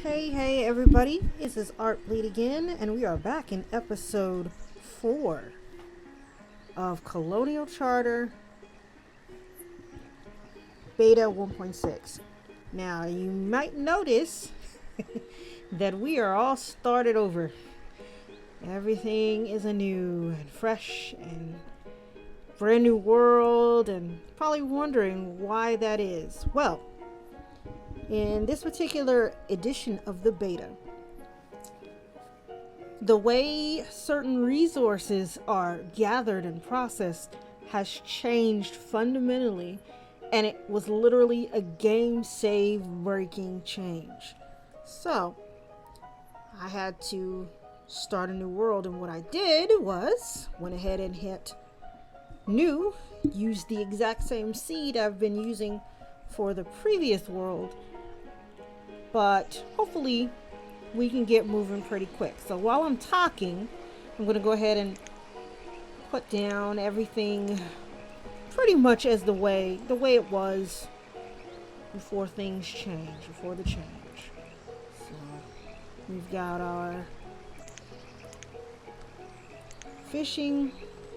Hey everybody, this is Art Bleed again, and we are back in episode 4 of Colonial Charter Beta 1.6. Now, you might notice that we are all started over. Everything is anew and fresh and brand new world, and probably wondering why that is. Well, in this particular edition of the beta, the way certain resources are gathered and processed has changed fundamentally, and it was literally a game save breaking change. So I had to start a new world, and what I did was went ahead and hit new, used the exact same seed I've been using for the previous world, but hopefully we can get moving pretty quick. So while I'm talking, I'm going to go ahead and put down everything pretty much as the way it was before things change, before the change. So we've got our fishing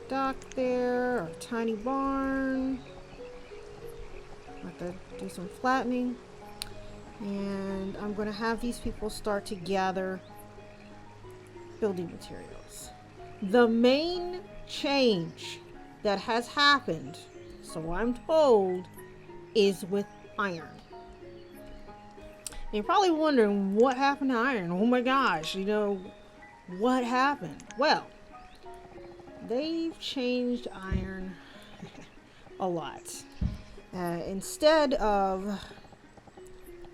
dock there, our tiny barn. Have to do some flattening. And I'm going to have these people start to gather building materials. The main change that has happened, so I'm told, is with iron. And you're probably wondering what happened to iron. Oh my gosh, what happened? Well, they've changed iron a lot. Instead of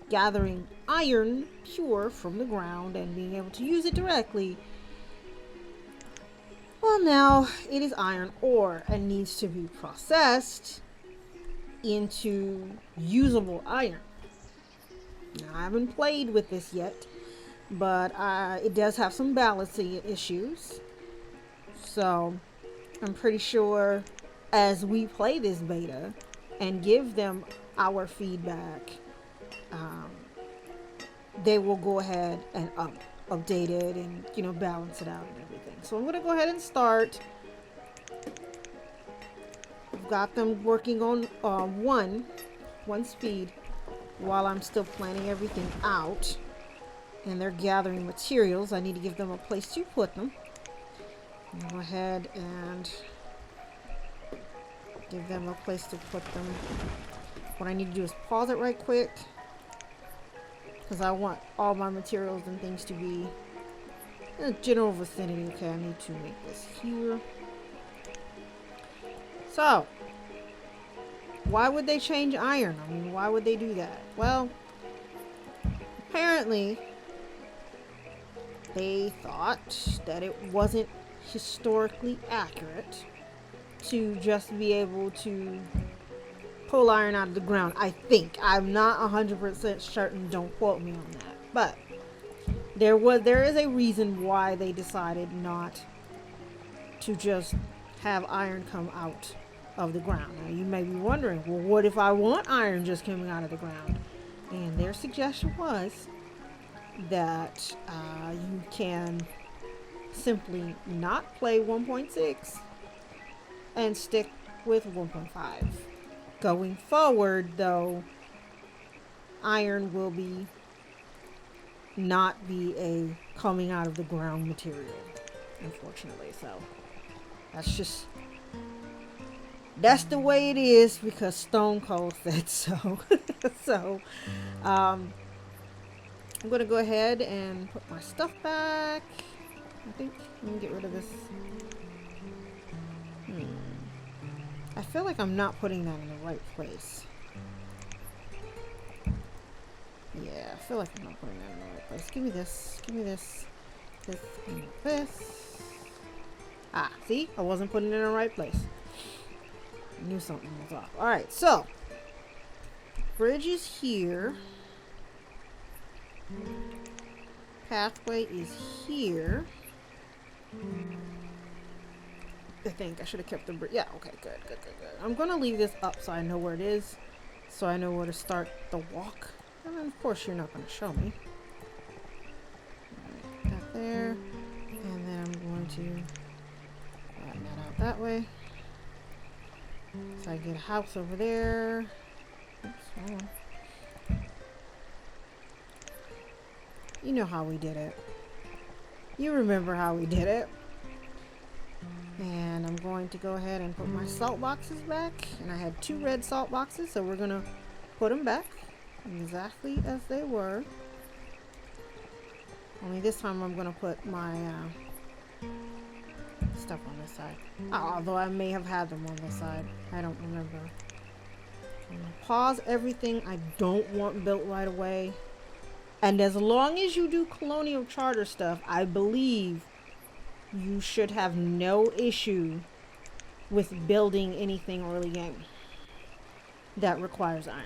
gathering iron pure from the ground and being able to use it directly, well, now it is iron ore and needs to be processed into usable iron. Now, I haven't played with this yet, but it does have some balancing issues. So I'm pretty sure as we play this beta and give them our feedback, they will go ahead and update it and balance it out and everything. So I'm going to go ahead and start. I've got them working on one speed while I'm still planning everything out, and they're gathering materials. I need to give them a place to put them. I'll go ahead and give them a place to put them. What I need to do is pause it right quick, because I want all my materials and things to be in a general vicinity. Okay, I need to make this here. So, why would they change iron? I mean, why would they do that? Well, apparently they thought that it wasn't historically accurate to just be able to pull iron out of the ground. I think. I'm not 100% certain. Don't quote me on that. But there is a reason why they decided not to just have iron come out of the ground. Now, you may be wondering, well, what if I want iron just coming out of the ground? And their suggestion was that you can simply not play 1.6 and stick with 1.5. Going forward, though, iron will not be a coming out of the ground material, unfortunately. So that's the way it is, because Stone Cold said so. So I'm gonna go ahead and put my stuff back. I think let me get rid of this. I feel like I'm not putting that in the right place. Yeah, I feel like I'm not putting that in the right place. Give me this. Give me this. This and this. Ah, see? I wasn't putting it in the right place. I knew something was off. Alright, so. Bridge is here. Pathway is here. I think I should have kept the bridge. Yeah, okay, good. I'm going to leave this up so I know where it is. So I know where to start the walk. And then, of course, you're not going to show me. to flatten that out that way. So I get a house over there. Oops, hold on. You know how we did it. You remember how we did it. And I'm going to go ahead and put my salt boxes back. And I had 2 red salt boxes, so we're going to put them back exactly as they were. Only this time I'm going to put my stuff on this side. Although I may have had them on this side. I don't remember. I'm going to pause everything I don't want built right away. And as long as you do Colonial Charter stuff, I believe you should have no issue with building anything early game that requires iron.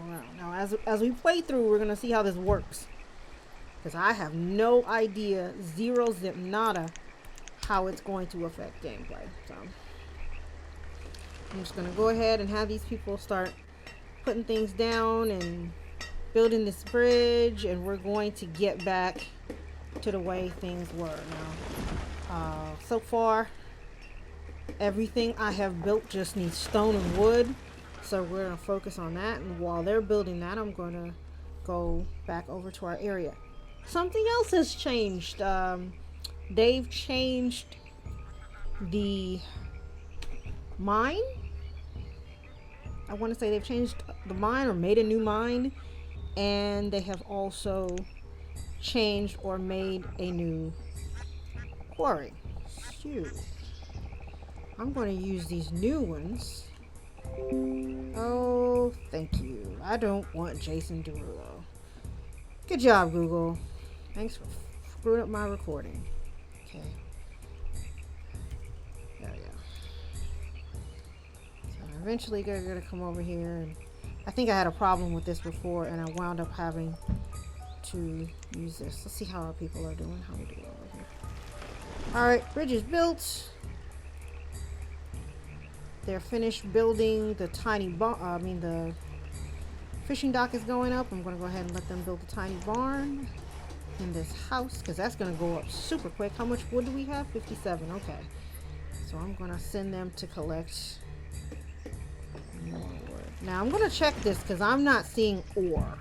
Well, now as we play through, we're going to see how this works. Because I have no idea, zero zip nada, how it's going to affect gameplay. So I'm just going to go ahead and have these people start putting things down and building this bridge, and we're going to get back to the way things were. Now, so far, everything I have built just needs stone and wood, so we're going to focus on that. And while they're building that, I'm going to go back over to our area. Something else has changed. They've changed the mine. I want to say they've changed the mine or made a new mine, and they have also changed or made a new quarry. Shoot. I'm going to use these new ones. Oh, thank you. I don't want Jason Derulo. Good job, Google. Thanks for screwing up my recording. Okay. There we go. So eventually they're going to come over here, and I think I had a problem with this before, and I wound up having to use this. Let's see how our people are doing. How we doing over here? Alright, bridge is built. They're finished building the tiny barn. The fishing dock is going up. I'm going to go ahead and let them build the tiny barn in this house, because that's going to go up super quick. How much wood do we have? 57. Okay. So I'm going to send them to collect more wood. Now I'm going to check this because I'm not seeing ore.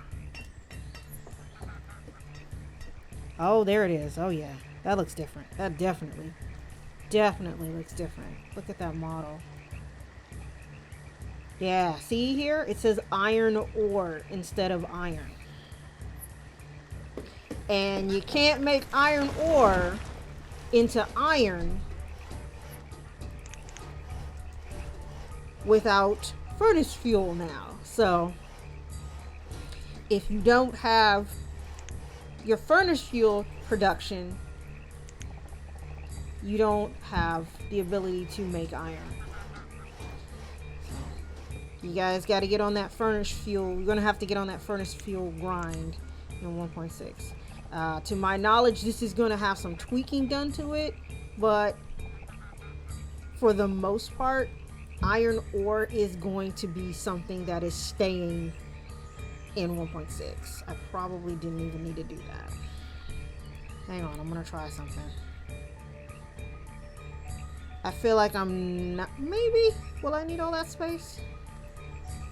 Oh, there it is. Oh yeah. That looks different. That definitely looks different. Look at that model. Yeah, see here? It says iron ore instead of iron. And you can't make iron ore into iron without furnace fuel now. So if you don't have your furnace fuel production, you don't have the ability to make iron. You guys got to get on that furnace fuel. You're going to have to get on that furnace fuel grind in 1.6. To my knowledge, this is going to have some tweaking done to it, but for the most part, iron ore is going to be something that is staying in 1.6. I probably didn't even need to do that. Hang on, I'm going to try something. I feel like I'm not... Maybe? Will I need all that space?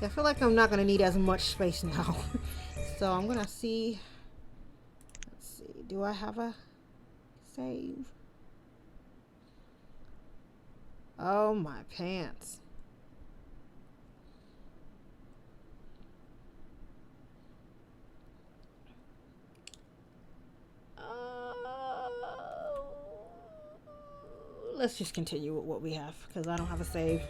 I feel like I'm not going to need as much space now. So I'm going to see. Let's see. Do I have a save? Oh, my pants. Let's just continue with what we have, because I don't have a save.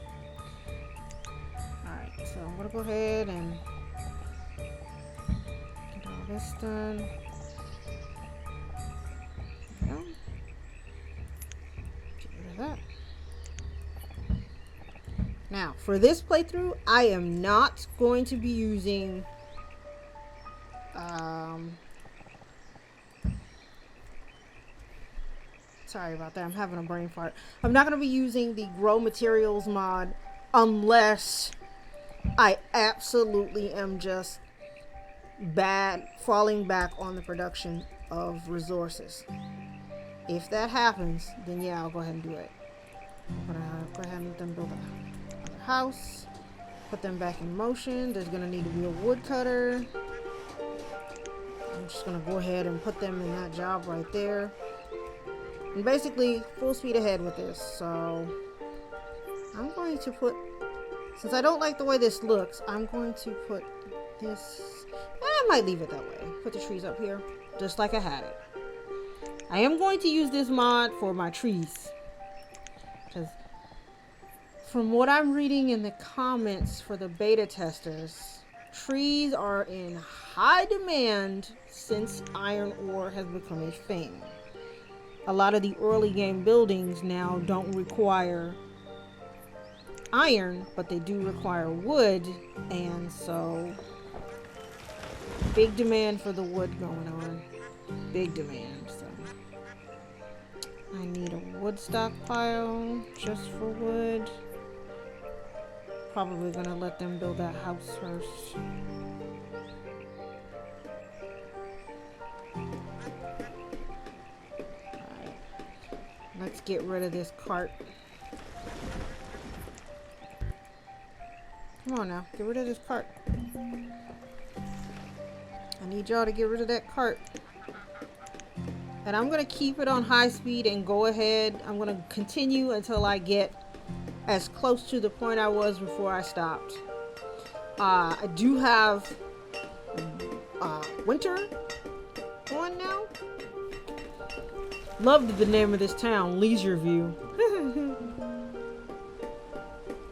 Alright, so I'm going to go ahead and get all this done. There we go. Get rid of that. Now, for this playthrough, I am not going to be using sorry about that, I'm having a brain fart. I'm not going to be using the grow materials mod unless I absolutely am just falling back on the production of resources. If that happens, then yeah, I'll go ahead and do it. I'm gonna go ahead and let them build another house. Put them back in motion. There's gonna need to be a woodcutter. I'm just gonna go ahead and put them in that job right there. And basically, full speed ahead with this. So, I'm going to put, since I don't like the way this looks, I'm going to put this, I might leave it that way. Put the trees up here, just like I had it. I am going to use this mod for my trees. Because from what I'm reading in the comments for the beta testers, trees are in high demand since iron ore has become a thing. A lot of the early game buildings now don't require iron, but they do require wood, and so big demand for the wood going on. Big demand, so I need a wood stockpile just for wood. Probably gonna let them build that house first. Alright. Let's get rid of this cart. Come on now, get rid of this cart. I need y'all to get rid of that cart. And I'm gonna keep it on high speed and go ahead. I'm gonna continue until I get as close to the point I was before I stopped. I do have winter on now. Loved the name of this town, Leisure View.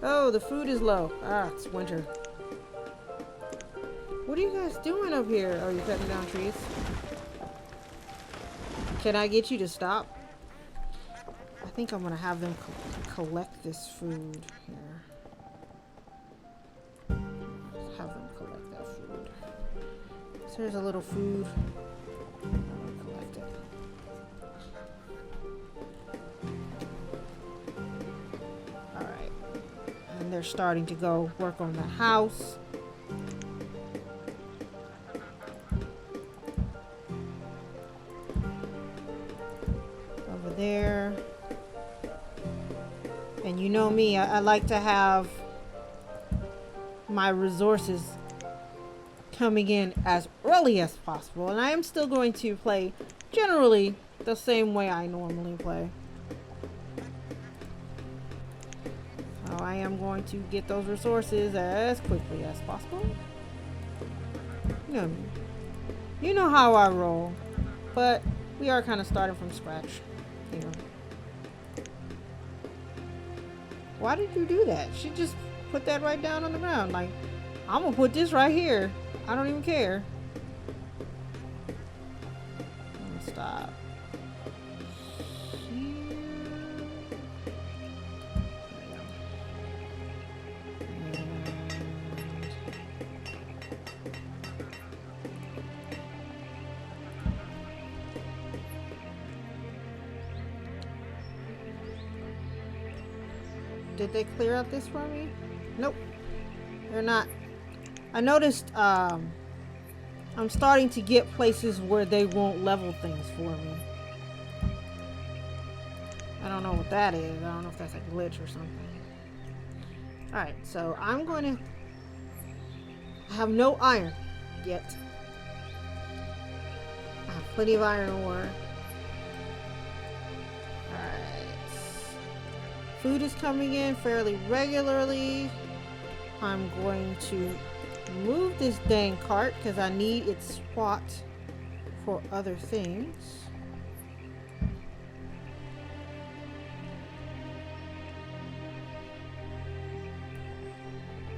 Oh, the food is low. Ah, it's winter. What are you guys doing up here? Oh, you're cutting down trees? Can I get you to stop? I think I'm gonna have them collect this food here. Have them collect that food. So there's a little food. I'll collect it. Alright. And they're starting to go work on the house. Over there. And you know me, I like to have my resources coming in as early as possible. And I am still going to play generally the same way I normally play. So I am going to get those resources as quickly as possible. You know me. You know how I roll. But we are kind of starting from scratch. You know. Why did you do that? She just put that right down on the ground. Like, I'm gonna put this right here. I don't even care. I'm gonna stop. Did they clear out this for me? Nope. They're not. I noticed I'm starting to get places where they won't level things for me. I don't know what that is. I don't know if that's a glitch or something. Alright, so I'm going to have no iron yet. I have plenty of iron ore. Food is coming in fairly regularly. I'm going to move this dang cart because I need its spot for other things.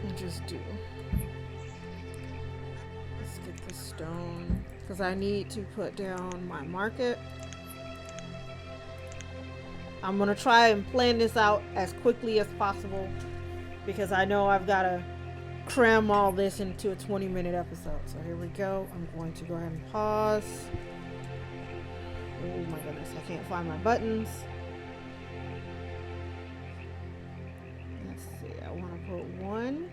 And just do. Let's get the stone because I need to put down my market. I'm gonna try and plan this out as quickly as possible because I know I've got to cram all this into a 20-minute episode. So here we go. I'm going to go ahead and pause. Oh my goodness, I can't find my buttons. Let's see, I want to put one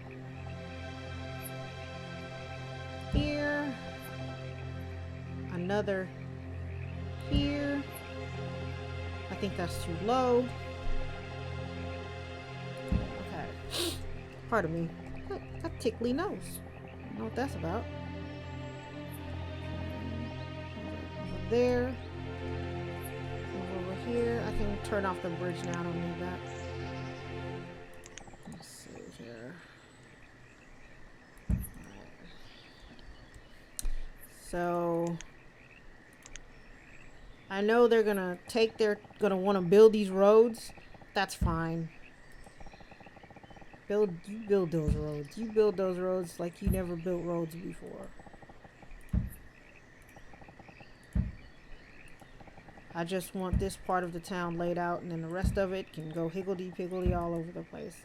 here, another here, I think that's too low. Okay. Pardon me. That tickly nose. I don't know what that's about. Over there. Over here. I can turn off the bridge now. I don't need that. Let's see here. Alright. So I know they're gonna wanna build these roads. That's fine. You build those roads. You build those roads like you never built roads before. I just want this part of the town laid out, and then the rest of it can go higgledy-piggledy all over the place.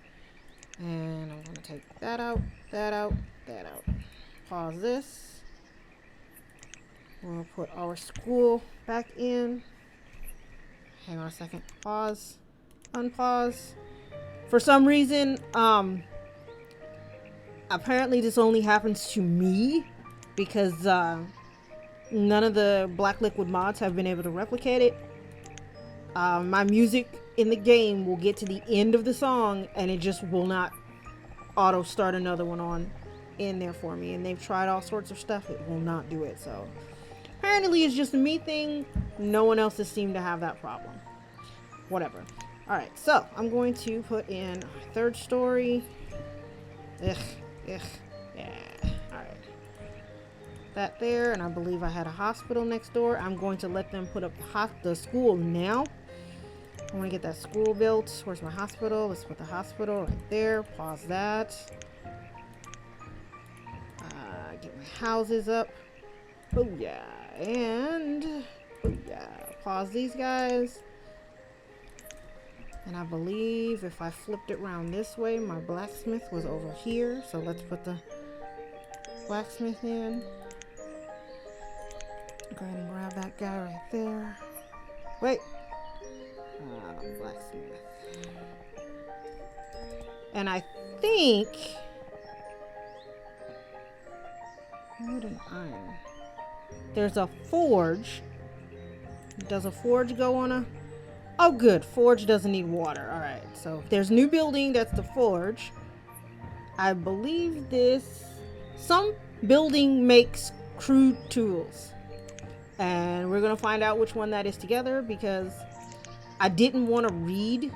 And I'm gonna take that out, that out, that out. Pause this. We'll put our school back in. Hang on a second. Pause. Unpause. For some reason, apparently this only happens to me because none of the Blackliquid mods have been able to replicate it. My music in the game will get to the end of the song and it just will not auto start another one on in there for me. And they've tried all sorts of stuff. It will not do it. So apparently it's just a me thing. No one else has seemed to have that problem. Whatever. Alright, so I'm going to put in third story. Yeah. Alright. That there, and I believe I had a hospital next door. I'm going to let them put up the school now. I want to get that school built. Where's my hospital? Let's put the hospital right there. Pause that. Get my houses up. Oh yeah. And oh yeah. Pause these guys. And I believe if I flipped it around this way, my blacksmith was over here. So let's put the blacksmith in. Go ahead and grab that guy right there. Wait. Blacksmith. And I think... Wood and iron. There's a forge. Does a forge go on a... Oh, good. Forge doesn't need water. All right. So if there's new building, that's the forge. I believe this... Some building makes crude tools. And we're going to find out which one that is together because I didn't want to read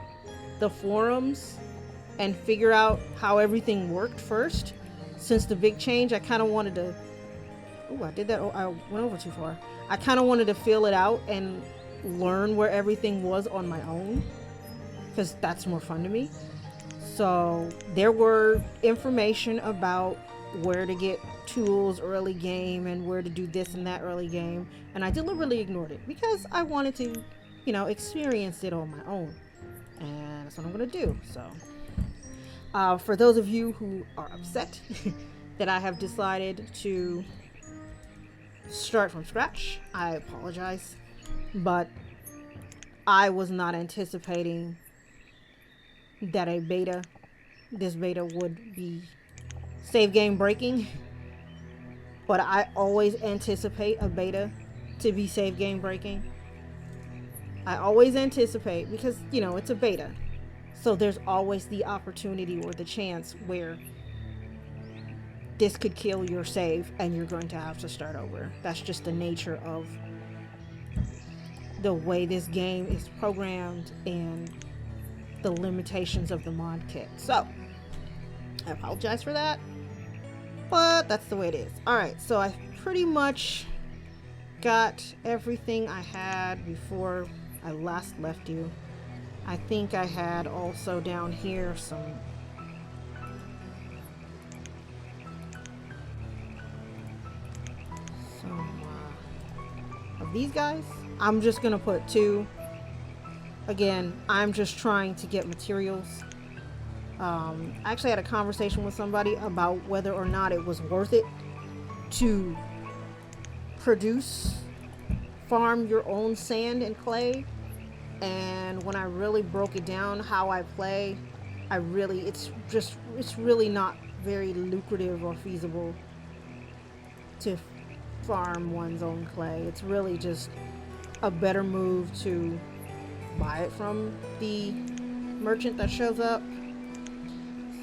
the forums and figure out how everything worked first. Since the big change, I kind of wanted to... Oh, I did that. Oh, I went over too far. I kind of wanted to feel it out and learn where everything was on my own because that's more fun to me. So there were information about where to get tools early game and where to do this and that early game, and I deliberately ignored it because I wanted to, you know, experience it on my own, and that's what I'm gonna do. So for those of you who are upset that I have decided to start from scratch, I apologize. But I was not anticipating that this beta would be save game breaking. But I always anticipate a beta to be save game breaking. I always anticipate because, you know, it's a beta. So there's always the opportunity or the chance where this could kill your save and you're going to have to start over. That's just the nature of the way this game is programmed and the limitations of the mod kit. So I apologize for that, but that's the way it is. Alright, so I pretty much got everything I had before I last left you. I think I had also down here some of these guys. I'm just gonna put 2. Again, I'm just trying to get materials. I actually had a conversation with somebody about whether or not it was worth it to farm your own sand and clay. And when I really broke it down how I play, it's really not very lucrative or feasible to farm one's own clay. It's really just a better move to buy it from the merchant that shows up.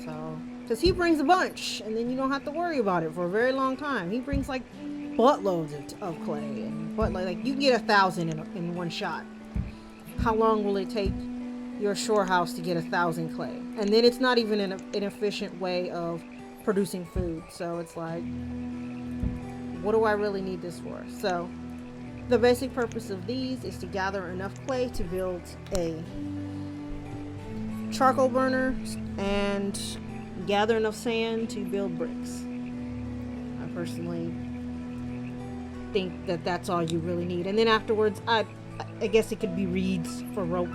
So, because he brings a bunch, and then you don't have to worry about it for a very long time. He brings like buttloads of clay, and like you can get 1,000 in one shot. How long will it take your shore house to get 1,000 clay? And then it's not even an efficient way of producing food. So it's like, what do I really need this for? So the basic purpose of these is to gather enough clay to build a charcoal burner and gather enough sand to build bricks. I personally think that that's all you really need. And then afterwards, I guess it could be reeds for rope.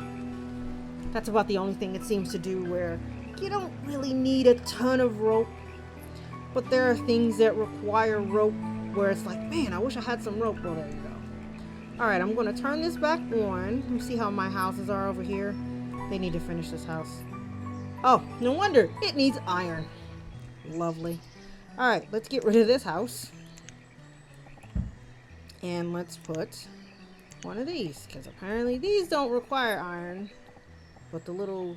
That's about the only thing it seems to do, where you don't really need a ton of rope, but there are things that require rope where it's like, man, I wish I had some rope. Well, there you go. Alright, I'm going to turn this back on. Let me see how my houses are over here. They need to finish this house. Oh, no wonder. It needs iron. Lovely. Alright, let's get rid of this house. And let's put one of these, because apparently these don't require iron, but the little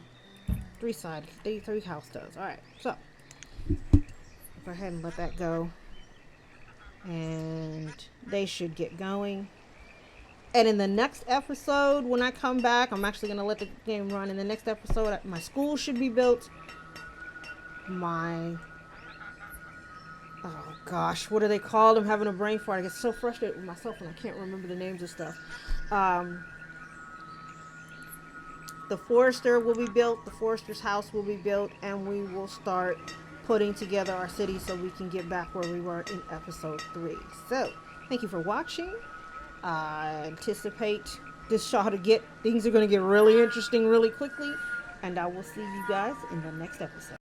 three house does. Alright, so go ahead and let that go. And they should get going. And in the next episode, when I come back, I'm actually going to let the game run. In the next episode, my school should be built. Oh gosh, what are they called? I'm having a brain fart. I get so frustrated with myself when I can't remember the names of stuff. The forester will be built. The forester's house will be built. And we will start putting together our city so we can get back where we were in episode 3. So, thank you for watching. I anticipate things are going to get really interesting really quickly, and I will see you guys in the next episode.